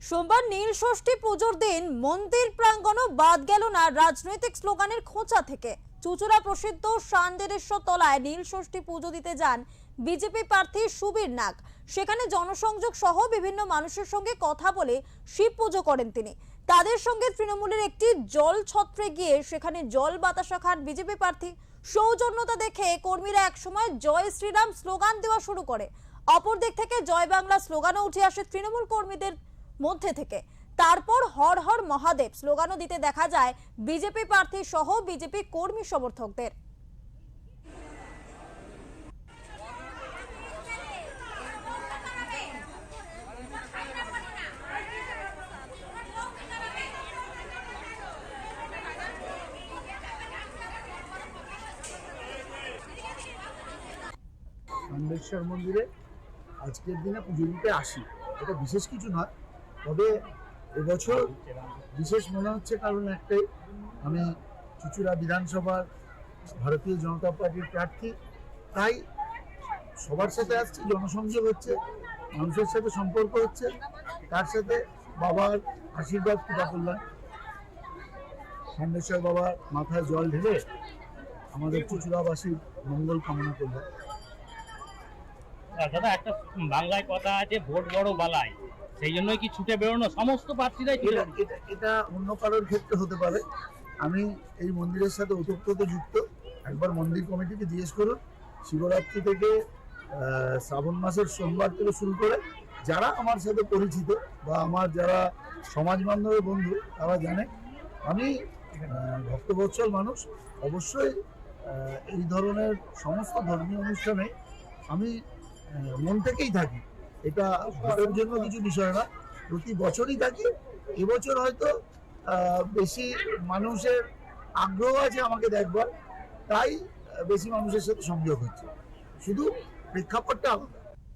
সোমবার নীল ষষ্ঠী পুজোর দিন মন্দির প্রাঙ্গণও বাদ গেল না রাজনৈতিক স্লোগানের খোঁচা থেকে। চুঁচুড়া প্রসিদ্ধ শান্তিরেশ্বর তলায় নীল ষষ্ঠী পুজো দিতে যান বিজেপি প্রার্থী সুবীর নাগ। সেখানে জনসংযোগ সহ বিভিন্ন মানুষের সঙ্গে কথা বলে শিব পুজো করেন তিনি। তাদের সঙ্গে তৃণমূলের একটি জল ছত্রে গিয়ে সেখানে জল বাতাসা খান বিজেপি প্রার্থী। সৌজন্যতা দেখে কর্মীরা একসময় জয় শ্রীরাম স্লোগান দেওয়া শুরু করে। অপর দিক থেকে জয় বাংলা স্লোগানও উঠে আসে তৃণমূল কর্মীদের মধ্যে থেকে। তারপর হর হর মহাদেব স্লোগানও দিতে দেখা যায় বিজেপি প্রার্থী সহ বিজেপি কর্মী সমর্থকদের। শান্তিরেশ্বর মন্দিরে আজকের দিনে পুজো দিতে আসি, এটা বিশেষ কিছু নয়। তবে এবছর বিশেষ মনে হচ্ছে কারণ একটাই, আমি চুঁচুড়া বিধানসভার ভারতীয় জনতা পার্টির প্রার্থী, তাই সবার সাথে আসছি, জনসংযোগ হচ্ছে, মানুষের সাথে সম্পর্ক হচ্ছে, তার সাথে বাবার আশীর্বাদ কৃপা করলাম। শান্তিরেশ্বর বাবার মাথায় জল ঢেলে আমাদের চুঁচুড়াবাসীর মঙ্গল কামনা করলাম। দাদা, একটা বাংলায় কথা আছে, ভোট বড় বালাই, সেই জন্যই কি ছুটে বেরোনো সমস্ত প্রার্থীরাই? এটা অন্য কারোর ক্ষেত্রে হতে পারে। আমি এই মন্দিরের সাথে ওতপ্রোত যুক্ত। একবার মন্দির কমিটিকে জিজ্ঞেস করুন, শিবরাত্রি থেকে শ্রাবণ মাসের সোমবার থেকে শুরু করে যারা আমার সাথে পরিচিত বা আমার যারা সমাজ বান্ধবের বন্ধু তারা জানে আমি ভক্তবৎসল মানুষ। অবশ্যই এই ধরনের সমস্ত ধর্মীয় অনুষ্ঠানে আমি মন থেকেই থাকি। এটা ভোটের জন্য কিছু বিষয় না, প্রতি বছরই থাকি। এবছর হয়তো বেশি মানুষের আগ্রহ আছে আমাকে দেখবার, তাই বেশি মানুষের সাথে সংযোগ হচ্ছে, শুধু প্রেক্ষাপটটা আলাদা।